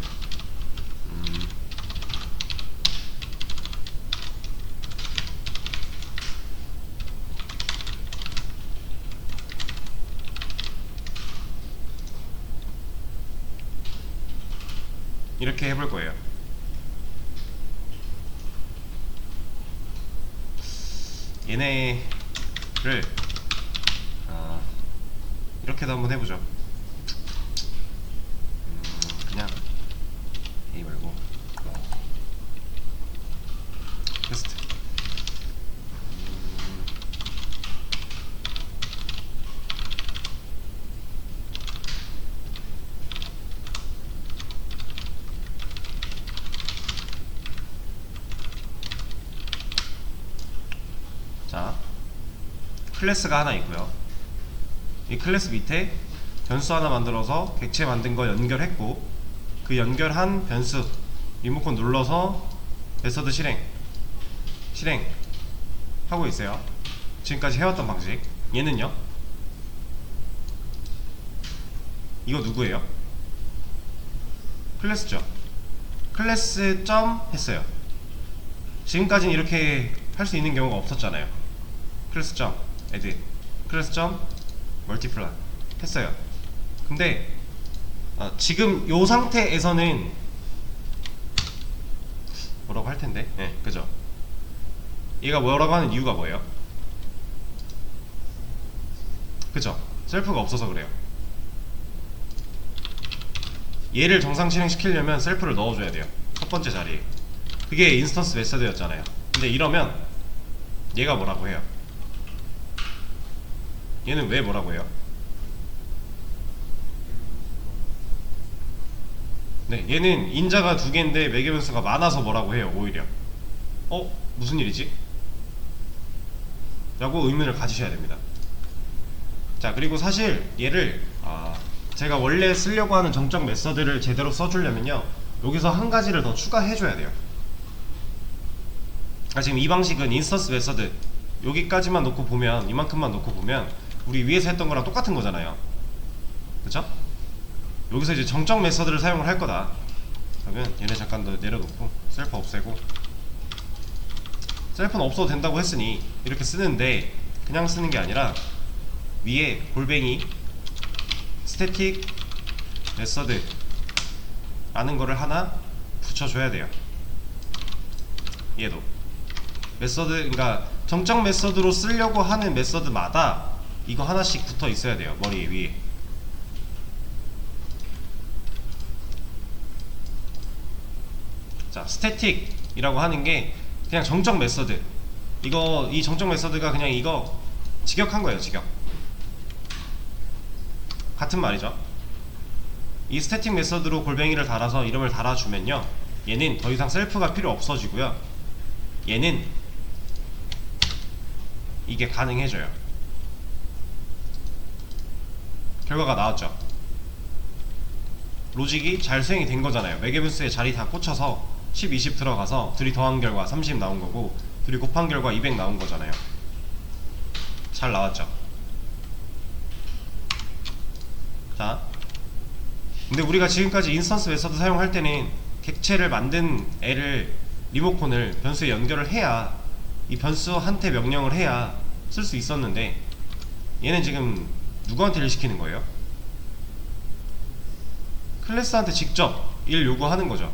이렇게 해볼 거예요. 얘네를 이렇게도 한번 해보죠. 그냥 A 말고 테스트. 자, 클래스가 하나 있고요. 이 클래스 밑에 변수 하나 만들어서 객체 만든 거 연결했고, 그 연결한 변수 리모컨 눌러서 메서드 실행 하고 있어요. 지금까지 해왔던 방식. 얘는요, 이거 누구예요? 클래스죠. 클래스 점 했어요. 지금까지는 이렇게 할 수 있는 경우가 없었잖아요. 클래스 점 에드, 클래스 점 멀티플라 했어요. 근데 지금 요 상태에서는 뭐라고 할 텐데, 네, 그죠? 얘가 뭐라고 하는 이유가 뭐예요? 그죠? 셀프가 없어서 그래요. 얘를 정상 실행시키려면 셀프를 넣어줘야 돼요. 첫 번째 자리에. 그게 인스턴스 메서드였잖아요. 근데 이러면 얘가 뭐라고 해요? 얘는 왜 뭐라고 해요? 네, 얘는 인자가 두 개인데 매개 변수가 많아서 뭐라고 해요, 오히려. 무슨 일이지? 라고 의문을 가지셔야 됩니다. 자, 그리고 사실 얘를 제가 원래 쓰려고 하는 정적 메서드를 제대로 써주려면요, 여기서 한 가지를 더 추가해줘야 돼요. 지금 이 방식은 인스턴스 메서드 여기까지만 놓고 보면, 이만큼만 놓고 보면 우리 위에서 했던 거랑 똑같은 거잖아요. 그쵸? 여기서 이제 정적 메서드를 사용을 할 거다. 그러면 얘네 잠깐 더 내려놓고 셀프 없애고, 셀프는 없어도 된다고 했으니 이렇게 쓰는데, 그냥 쓰는 게 아니라 위에 골뱅이 스태틱 메서드 라는 거를 하나 붙여줘야 돼요. 얘도 메서드, 그러니까 정적 메서드로 쓰려고 하는 메서드마다 이거 하나씩 붙어 있어야 돼요. 머리 위에. 자, 스태틱이라고 하는 게 그냥 정적 메서드. 이 정적 메서드가 그냥 이거 직역한 거예요. 직역. 같은 말이죠. 이 스태틱 메서드로 골뱅이를 달아서 이름을 달아주면요, 얘는 더 이상 셀프가 필요 없어지고요, 얘는 이게 가능해져요. 결과가 나왔죠. 로직이 잘 수행이 된 거잖아요. 매개분수에 자리 다 꽂혀서 10, 20 들어가서 둘이 더한 결과 30 나온 거고, 둘이 곱한 결과 200 나온 거잖아요. 잘 나왔죠. 자, 근데 우리가 지금까지 인스턴스 메서드 사용할 때는 객체를 만든 애를, 리모컨을 변수에 연결을 해야, 이 변수한테 명령을 해야 쓸 수 있었는데, 얘는 지금 누구한테 일 시키는 거예요? 클래스한테 직접 일 요구하는 거죠.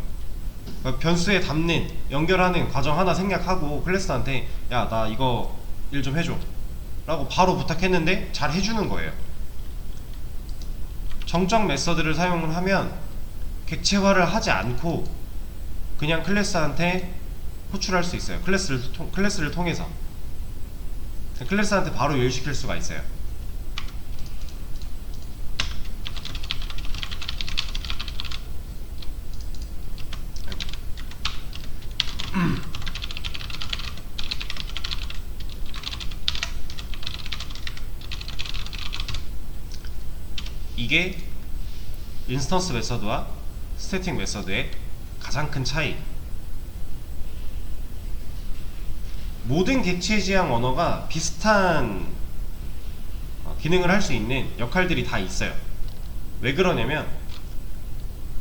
그러니까 변수에 담는, 연결하는 과정 하나 생략하고 클래스한테 야, 나 이거 일 좀 해줘 라고 바로 부탁했는데 잘 해주는 거예요. 정적 메서드를 사용을 하면 객체화를 하지 않고 그냥 클래스한테 호출할 수 있어요. 클래스를 통해서 클래스한테 바로 일 시킬 수가 있어요. 이게 인스턴스 메서드와 스태틱 메서드의 가장 큰 차이. 모든 객체 지향 언어가 비슷한 기능을 할 수 있는 역할들이 다 있어요. 왜 그러냐면,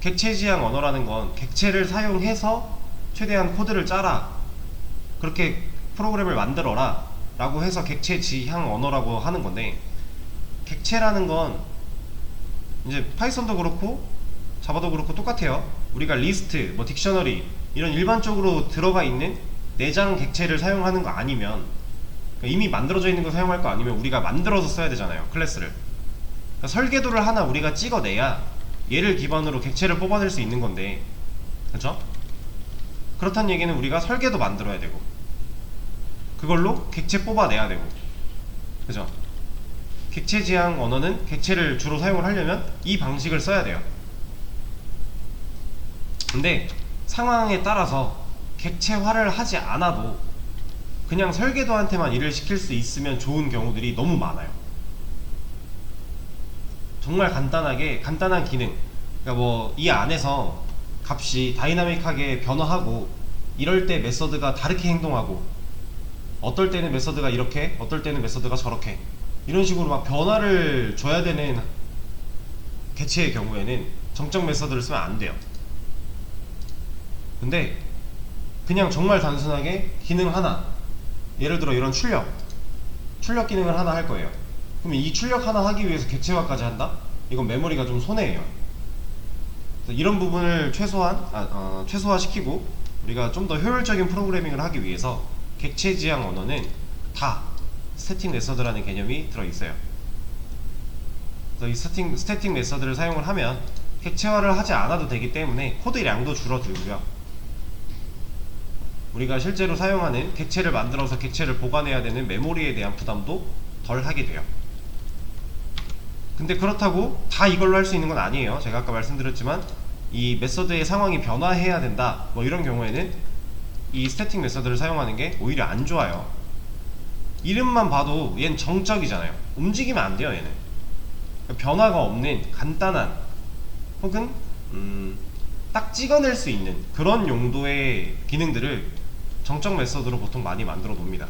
객체 지향 언어라는 건 객체를 사용해서 최대한 코드를 짜라, 그렇게 프로그램을 만들어라 라고 해서 객체 지향 언어라고 하는 건데, 객체라는 건 이제 파이썬도 그렇고 자바도 그렇고 똑같아요. 우리가 리스트, 뭐 딕셔너리 이런 일반적으로 들어가 있는 내장 객체를 사용하는 거 아니면, 이미 만들어져 있는 거 사용할 거 아니면 우리가 만들어서 써야 되잖아요, 클래스를. 그러니까 설계도를 하나 우리가 찍어내야 얘를 기반으로 객체를 뽑아낼 수 있는 건데, 그렇죠? 그렇다는 얘기는 우리가 설계도 만들어야 되고 그걸로 객체 뽑아내야 되고, 그죠? 객체 지향 언어는 객체를 주로 사용을 하려면 이 방식을 써야 돼요. 근데 상황에 따라서 객체화를 하지 않아도 그냥 설계도한테만 일을 시킬 수 있으면 좋은 경우들이 너무 많아요. 정말 간단한 기능, 그러니까 뭐 이 안에서 값이 다이나믹하게 변화하고 이럴 때 메서드가 다르게 행동하고, 어떨 때는 메서드가 이렇게, 어떨 때는 메서드가 저렇게, 이런 식으로 막 변화를 줘야 되는 객체의 경우에는 정적 메서드를 쓰면 안 돼요. 근데 그냥 정말 단순하게 기능 하나, 예를 들어 이런 출력 기능을 하나 할 거예요. 그럼 이 출력 하나 하기 위해서 객체화까지 한다? 이건 메모리가 좀 손해예요. 이런 부분을 최소화시키고 우리가 좀 더 효율적인 프로그래밍을 하기 위해서 객체 지향 언어는 다 스태틱 메서드라는 개념이 들어있어요. 그래서 이 스태틱 메서드를 사용을 하면 객체화를 하지 않아도 되기 때문에 코드량도 줄어들고요, 우리가 실제로 사용하는 객체를 만들어서 객체를 보관해야 되는 메모리에 대한 부담도 덜 하게 돼요. 근데 그렇다고 다 이걸로 할 수 있는 건 아니에요. 제가 아까 말씀드렸지만 이 메서드의 상황이 변화해야 된다, 뭐 이런 경우에는 이 스태틱 메서드를 사용하는 게 오히려 안 좋아요. 이름만 봐도 얘는 정적이잖아요. 움직이면 안 돼요, 얘는. 변화가 없는 간단한, 혹은 딱 찍어낼 수 있는 그런 용도의 기능들을 정적 메서드로 보통 많이 만들어 놓습니다.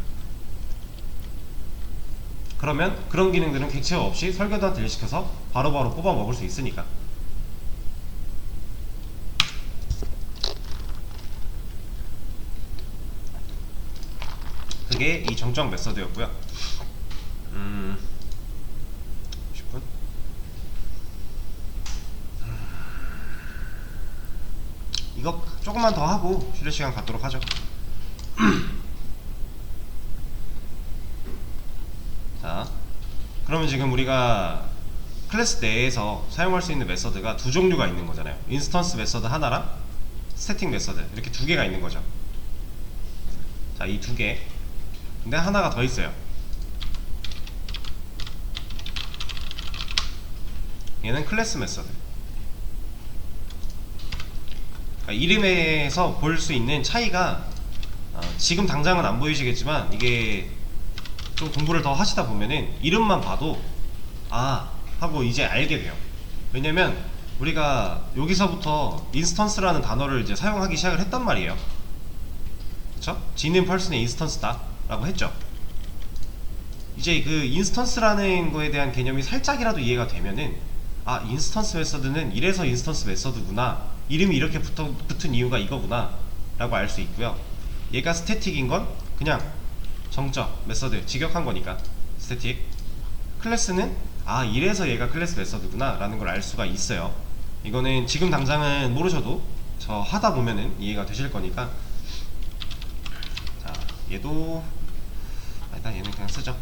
그러면 그런 기능들은 객체화 없이 설계도한테 일시켜서 바로바로 뽑아 먹을 수 있으니까. 그게 이 정적 메서드였고요. 10분? 이거 조금만 더 하고 쉬는 시간 갖도록 하죠. 그러면 지금 우리가 클래스 내에서 사용할 수 있는 메서드가 두 종류가 있는 거잖아요. 인스턴스 메서드 하나랑 스태틱 메서드, 이렇게 두 개가 있는 거죠. 자, 이 두 개. 근데 하나가 더 있어요. 얘는 클래스 메서드. 그러니까 이름에서 볼 수 있는 차이가 지금 당장은 안 보이시겠지만, 이게 좀 공부를 더 하시다 보면은 이름만 봐도 아 하고 이제 알게 돼요. 왜냐면 우리가 여기서부터 인스턴스라는 단어를 이제 사용하기 시작을 했단 말이에요. 그쵸? G는 펄슨의 인스턴스다 라고 했죠. 이제 그 인스턴스라는 거에 대한 개념이 살짝이라도 이해가 되면은 아, 인스턴스 메서드는 이래서 인스턴스 메서드구나, 이름이 이렇게 붙은 이유가 이거구나 라고 알 수 있고요. 얘가 스태틱인 건 그냥 정적 메서드, 직역한 거니까 스태틱. 클래스는 아, 이래서 얘가 클래스 메서드구나 라는 걸 알 수가 있어요. 이거는 지금 당장은 모르셔도 저 하다 보면은 이해가 되실 거니까. 자, 얘도 일단 얘는 그냥 쓰죠.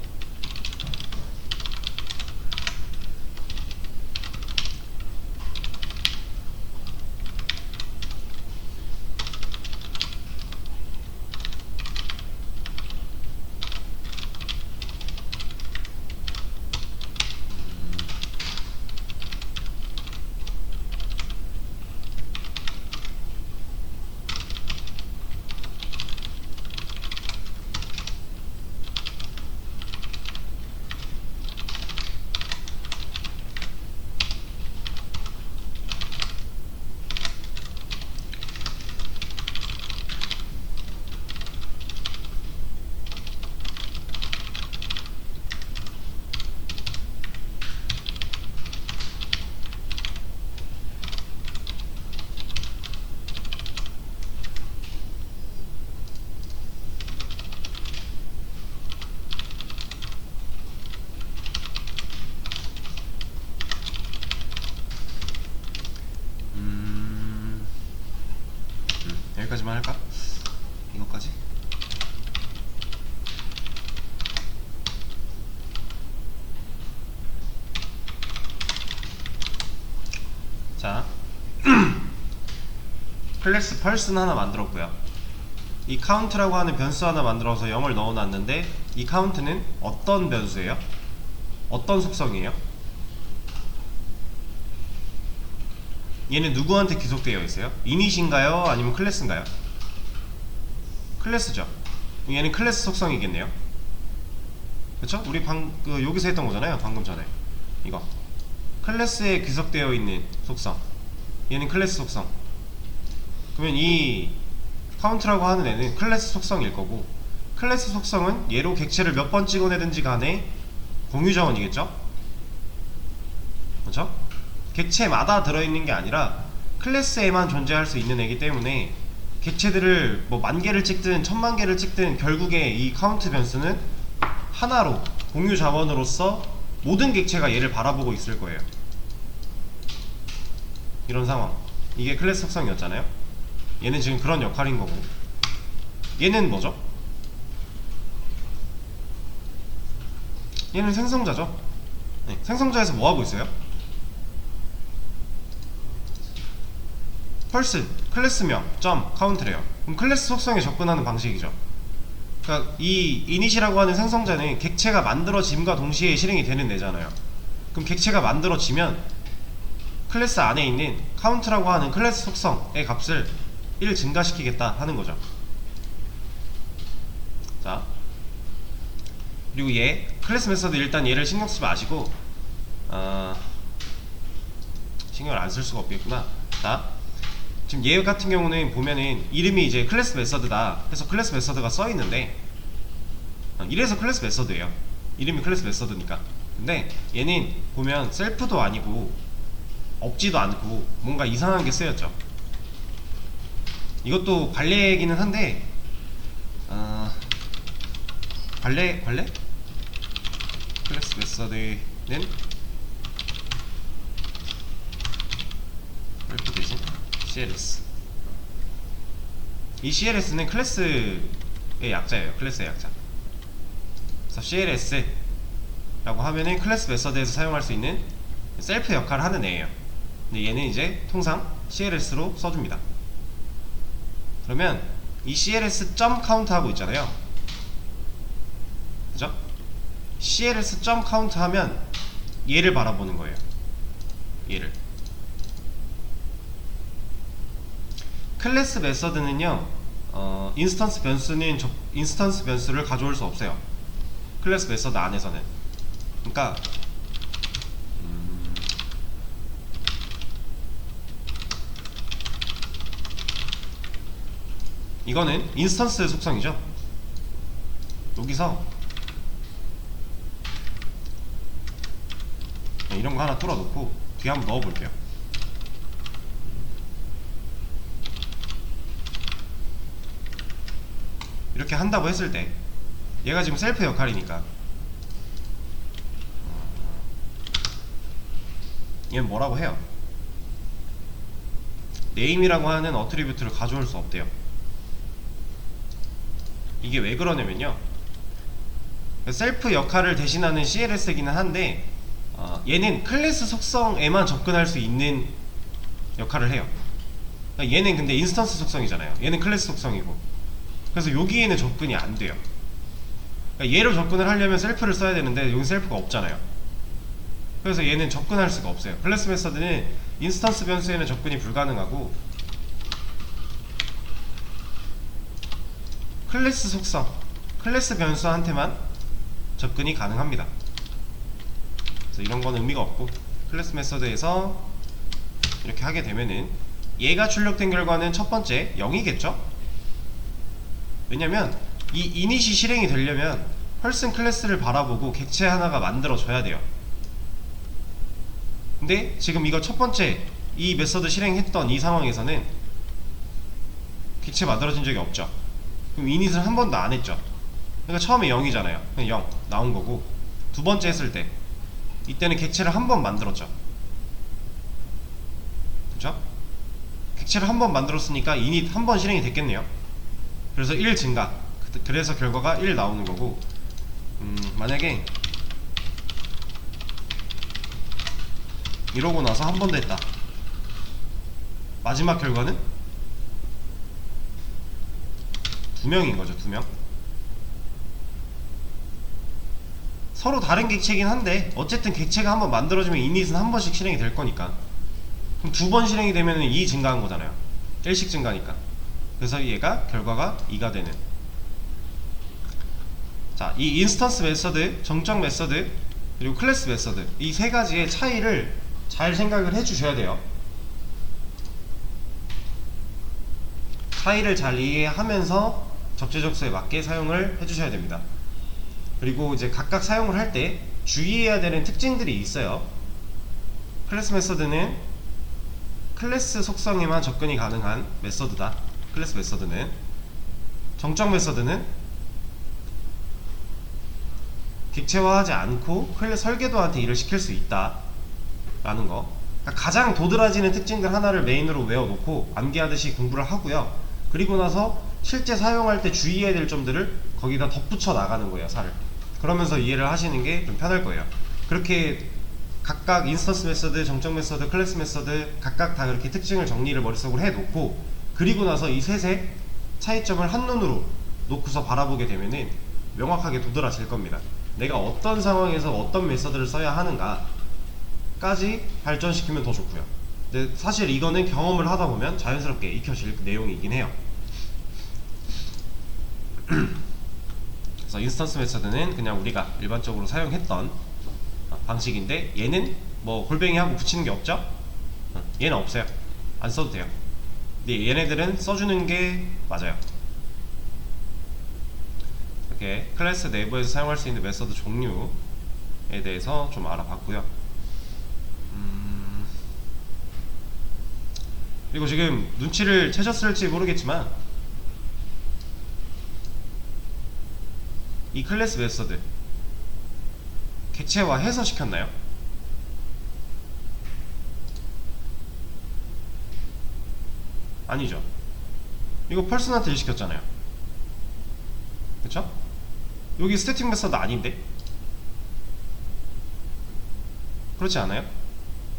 여기까지만 할까? 이거까지? 자 클래스 펄슨 하나 만들었고요. 이 카운트라고 하는 변수 하나 만들어서 0을 넣어놨는데, 이 카운트는 어떤 변수예요? 어떤 속성이에요? 얘는 누구한테 귀속되어 있어요? 이닛인가요? 아니면 클래스인가요? 클래스죠. 얘는 클래스 속성이겠네요. 그쵸? 우리 여기서 했던 거잖아요. 방금 전에 이거 클래스에 귀속되어 있는 속성, 얘는 클래스 속성. 그러면 이 카운트라고 하는 애는 클래스 속성일 거고, 클래스 속성은 얘로 객체를 몇 번 찍어내든지 간에 공유 자원이겠죠? 그렇죠? 객체마다 들어있는 게 아니라 클래스에만 존재할 수 있는 애기 때문에 객체들을 뭐 10,000개를 찍든 10,000,000개를 찍든 결국에 이 카운트 변수는 하나로 공유 자원으로서 모든 객체가 얘를 바라보고 있을 거예요. 이런 상황. 이게 클래스 속성이었잖아요. 얘는 지금 그런 역할인 거고, 얘는 뭐죠? 얘는 생성자죠. 네, 생성자에서 뭐하고 있어요? 펄슨, 클래스명, 점, 카운트래요. 그럼 클래스 속성에 접근하는 방식이죠. 그러니까 이 이닛이라고 하는 생성자는 객체가 만들어짐과 동시에 실행이 되는 애잖아요. 그럼 객체가 만들어지면 클래스 안에 있는 카운트라고 하는 클래스 속성의 값을 1 증가시키겠다 하는 거죠. 자, 그리고 얘 클래스 메서드, 일단 얘를 신경 쓰지 마시고, 신경을 안 쓸 수가 없겠구나. 자, 지금 얘 같은 경우는 보면은 이름이 이제 클래스 메서드다 해서 클래스 메서드가 써 있는데, 이래서 클래스 메서드예요. 이름이 클래스 메서드니까. 근데 얘는 보면 셀프도 아니고 없지도 않고 뭔가 이상한 게 쓰였죠. 이것도 관례이기는 한데, 관례? 클래스 메서드는 셀프 대신 CLS. 이 CLS는 클래스의 약자예요. 클래스의 약자. 그래서 CLS라고 라고 하면은 클래스 메서드에서 사용할 수 있는 셀프 역할을 하는 애예요. 근데 얘는 이제 통상 CLS로 써줍니다. 그러면 이 CLS 점 카운트 하고 있잖아요. 그죠? CLS 점 카운트 하면 얘를 바라보는 거예요. 얘를. 클래스 메서드는요, 인스턴스 변수를 가져올 수 없어요. 클래스 메서드 안에서는. 그러니까 이거는 인스턴스 속성이죠. 여기서 이런 거 하나 뚫어놓고 뒤에 한번 넣어볼게요. 이렇게 한다고 했을 때 얘가 지금 셀프 역할이니까 얘는 뭐라고 해요? 네임이라고 하는 어트리뷰트를 가져올 수 없대요. 이게 왜 그러냐면요, 셀프 역할을 대신하는 CLS이기는 한데 얘는 클래스 속성에만 접근할 수 있는 역할을 해요. 그러니까 얘는 근데 인스턴스 속성이잖아요. 얘는 클래스 속성이고, 그래서 여기에는 접근이 안 돼요. 그러니까 얘로 접근을 하려면 셀프를 써야 되는데 여기 셀프가 없잖아요. 그래서 얘는 접근할 수가 없어요. 클래스 메서드는 인스턴스 변수에는 접근이 불가능하고 클래스 속성, 클래스 변수한테만 접근이 가능합니다. 그래서 이런 건 의미가 없고, 클래스 메서드에서 이렇게 하게 되면은 얘가 출력된 결과는 첫 번째 0이겠죠? 왜냐면 이 이닛이 실행이 되려면 펄슨 클래스를 바라보고 객체 하나가 만들어져야 돼요. 근데 지금 이거 첫 번째 이 메서드 실행했던 이 상황에서는 객체 만들어진 적이 없죠. 그럼 이닛을 한 번도 안 했죠. 그러니까 처음에 0이잖아요. 그냥 0 나온 거고, 두 번째 했을 때 이때는 객체를 한 번 만들었죠. 그죠? 객체를 한 번 만들었으니까 이닛 한 번 실행이 됐겠네요. 그래서 1 증가, 그래서 결과가 1 나오는 거고, 만약에 이러고 나서 한 번 더 했다. 마지막 결과는 2명인 거죠. 2명. 서로 다른 객체이긴 한데 어쨌든 객체가 한번 만들어지면 이닛은 한 번씩 실행이 될 거니까, 그럼 2번 실행이 되면 2 증가한 거잖아요. 1씩 증가니까. 그래서 얘가 결과가 2가 되는. 자, 이 인스턴스 메서드, 정적 메서드, 그리고 클래스 메서드, 이 세 가지의 차이를 잘 생각을 해주셔야 돼요. 차이를 잘 이해하면서 적재적소에 맞게 사용을 해주셔야 됩니다. 그리고 이제 각각 사용을 할 때 주의해야 되는 특징들이 있어요. 클래스 메서드는 클래스 속성에만 접근이 가능한 메서드다. 클래스 메서드는. 정적 메서드는 객체화하지 않고 설계도한테 일을 시킬 수 있다 라는 거. 그러니까 가장 도드라지는 특징들 하나를 메인으로 외워놓고 암기하듯이 공부를 하고요. 그리고 나서 실제 사용할 때 주의해야 될 점들을 거기다 덧붙여 나가는 거예요, 살을. 그러면서 이해를 하시는 게 좀 편할 거예요. 그렇게 각각 인스턴스 메서드, 정적 메서드, 클래스 메서드 각각 다 그렇게 특징을 정리를 머릿속으로 해놓고, 그리고 나서 이 셋의 차이점을 한눈으로 놓고서 바라보게 되면은 명확하게 도드라질 겁니다. 내가 어떤 상황에서 어떤 메서드를 써야 하는가 까지 발전시키면 더 좋고요. 근데 사실 이거는 경험을 하다 보면 자연스럽게 익혀질 내용이긴 해요. 그래서 인스턴스 메서드는 그냥 우리가 일반적으로 사용했던 방식인데, 얘는 뭐 골뱅이 하고 붙이는 게 없죠? 얘는 없어요. 안 써도 돼요. 근데 얘네들은 써주는 게 맞아요. 이렇게 클래스 내부에서 사용할 수 있는 메서드 종류에 대해서 좀 알아봤고요. 그리고 지금 눈치를 채셨을지 모르겠지만 이 클래스 메서드 객체화해서 시켰나요? 아니죠. 이거 펄슨한테 일 시켰잖아요. 그쵸? 여기 스태틱 메서드 아닌데? 그렇지 않아요?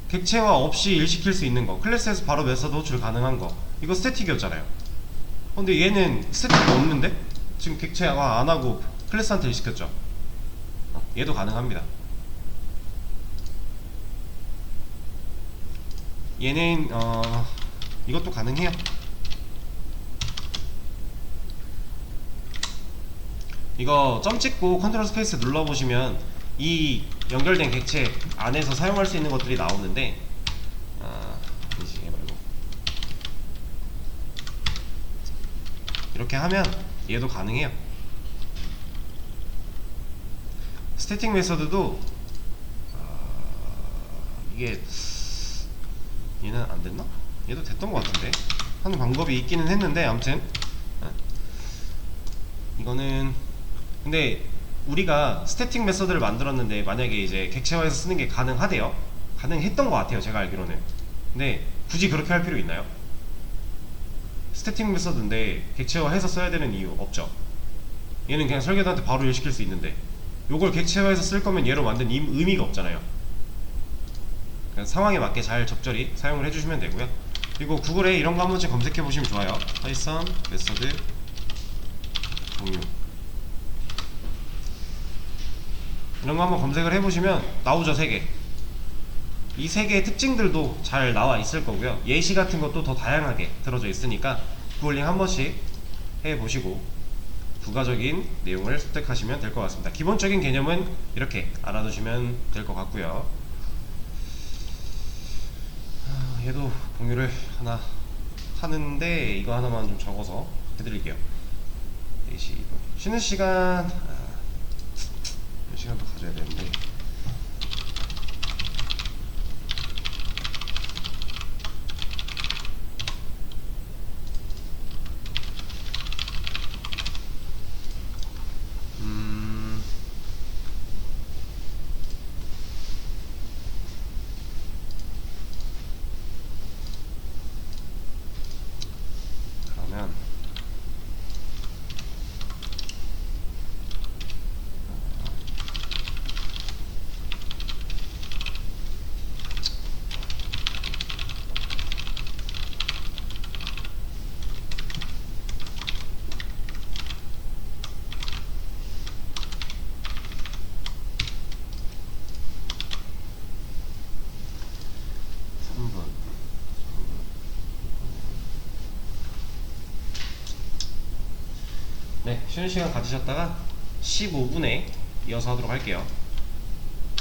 객체화 없이 일시킬 수 있는 거, 클래스에서 바로 메서드 호출 가능한 거, 이거 스태틱이었잖아요. 근데 얘는 스태틱이 없는데? 지금 객체화 안하고 클래스한테 일시켰죠. 얘도 가능합니다. 얘는 이것도 가능해요. 이거 점 찍고 컨트롤 스페이스 눌러보시면 이 연결된 객체 안에서 사용할 수 있는 것들이 나오는데, 말고 이렇게 하면 얘도 가능해요. 스태틱 메서드도 이게 얘는 안됐나? 얘도 됐던 것 같은데 하는 방법이 있기는 했는데, 아무튼 이거는 근데 우리가 스태틱 메서드를 만들었는데 만약에 이제 객체화해서 쓰는 게 가능하대요. 가능했던 것 같아요, 제가 알기로는. 근데 굳이 그렇게 할 필요 있나요? 스태틱 메서드인데 객체화해서 써야 되는 이유 없죠. 얘는 그냥 설계도한테 바로 일시킬 수 있는데, 요걸 객체화해서 쓸 거면 얘로 만든 의미가 없잖아요. 그냥 상황에 맞게 잘 적절히 사용을 해주시면 되고요. 그리고 구글에 이런 거 한 번씩 검색해 보시면 좋아요. 파이썬 메서드 종류, 이런 거 한번 검색을 해보시면 나오죠. 3개. 이 3개의 특징들도 잘 나와 있을 거고요. 예시 같은 것도 더 다양하게 들어져 있으니까 구글링 한 번씩 해보시고 부가적인 내용을 습득하시면 될 것 같습니다. 기본적인 개념은 이렇게 알아두시면 될 것 같고요. 얘도 공유를 하나 하는데 이거 하나만 좀 적어서 해드릴게요. 4시 쉬는 시간 시간도 가져야 되는데, 그러면 네, 쉬는 시간 가지셨다가 15분에 이어서 하도록 할게요.